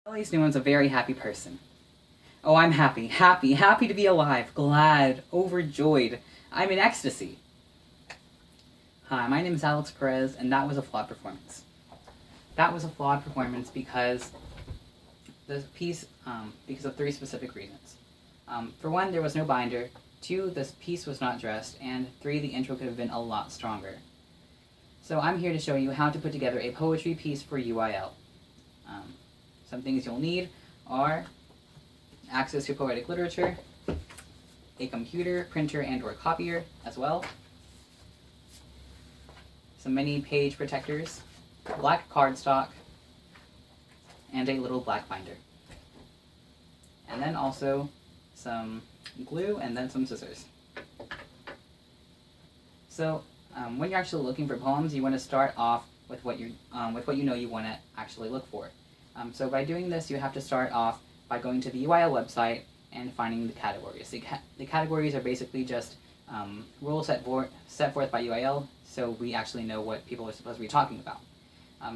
Elise Newman's a very happy person. Oh, I'm happy, happy to be alive, glad, overjoyed. I'm in ecstasy. Hi, my name is Alex Perez, and that was a flawed performance. That was a flawed performance because the piece, because of three specific reasons. For one, there was no binder. Two, this piece was not dressed. And three, the intro could have been a lot stronger. So I'm here to show you how to put together a poetry piece for UIL. Some things you'll need are access to poetic literature, a computer, printer, and/or copier as well, some mini page protectors, black cardstock, and a little black binder. And then also some glue and then some scissors. So when you're actually looking for poems, you want to start off with what you know you want to actually look for. So by doing this, you have to start off by going to the UIL website and finding the categories. The categories are basically just rules set forth by UIL, so we actually know what people are supposed to be talking about.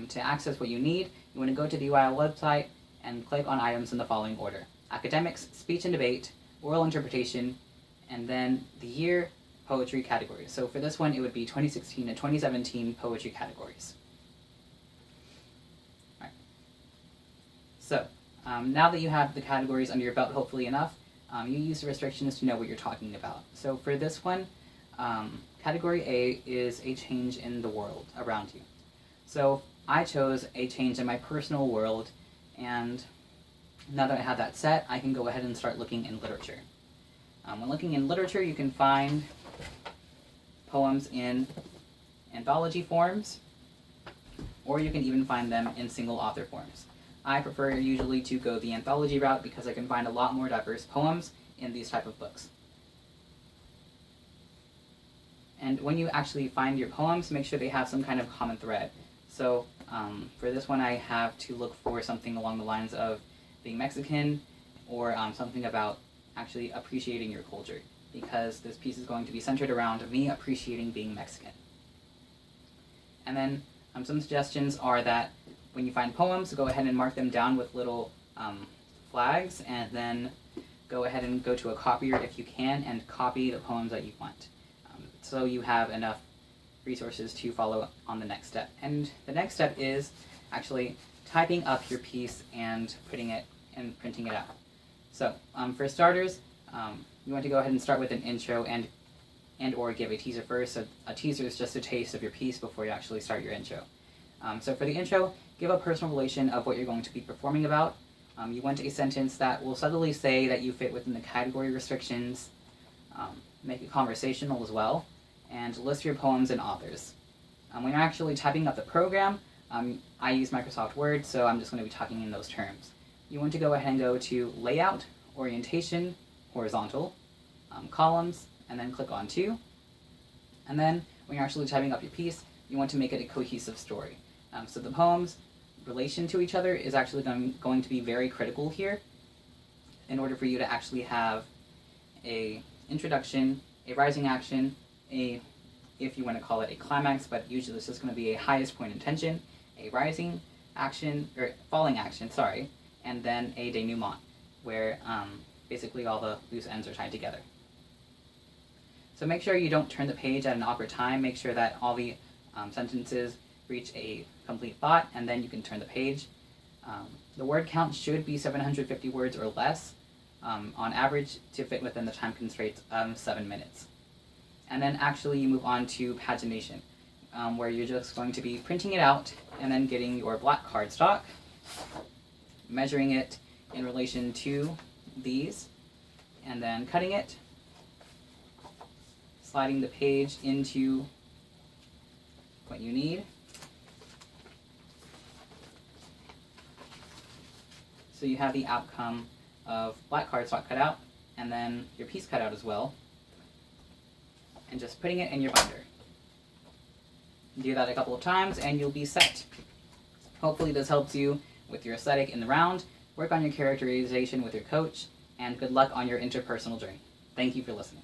To access what you need, you want to go to the UIL website and click on items in the following order: academics, speech and debate, oral interpretation, and then the year poetry categories. So for this one, it would be 2016 to 2017 poetry categories. All right. So now that you have the categories under your belt, hopefully enough, you use the restrictions to know what you're talking about. So for this one, category A is a change in the world around you. So I chose a change in my personal world, and now that I have that set, I can go ahead and start looking in literature. When looking in literature, you can find poems in anthology forms, or you can even find them in single author forms. I prefer usually to go the anthology route because I can find a lot more diverse poems in these type of books. And when you actually find your poems, make sure they have some kind of common thread. So for this one, I have to look for something along the lines of being Mexican, or something about actually appreciating your culture, because this piece is going to be centered around me appreciating being Mexican. And then some suggestions are that when you find poems, go ahead and mark them down with little flags, and then go ahead and go to a copier if you can and copy the poems that you want. So you have enough resources to follow on the next step. And the next step is actually typing up your piece and putting it and printing it out. So for starters, you want to go ahead and start with an intro and or give a teaser first. So a teaser is just a taste of your piece before you actually start your intro. So for the intro, give a personal relation of what you're going to be performing about. You want a sentence that will subtly say that you fit within the category restrictions, make it conversational as well, and list your poems and authors. When you're actually typing up the program, I use Microsoft Word, so I'm just going to be talking in those terms. You want to go ahead and go to Layout, Orientation, Horizontal, Columns, and then click on 2. And then when you're actually typing up your piece, you want to make it a cohesive story. So the poems' relation to each other is actually going to be very critical here in order for you to actually have a introduction, a rising action, if you want to call it a climax, but usually it's just going to be a highest point in tension, a rising action, or falling action, sorry, and then a denouement, where basically all the loose ends are tied together. So make sure you don't turn the page at an awkward time. Make sure that all the sentences reach a complete thought, and then you can turn the page. The word count should be 750 words or less, on average, to fit within the time constraints of 7 minutes. And then actually you move on to pagination, where you're just going to be printing it out and then getting your black cardstock, measuring it in relation to these, and then cutting it, sliding the page into what you need. So you have the outcome of black cardstock cut out, and then your piece cut out as well, and just putting it in your binder. Do that a couple of times and you'll be set. Hopefully this helps you with your aesthetic in the round. Work on your characterization with your coach, and good luck on your interpersonal journey. Thank you for listening.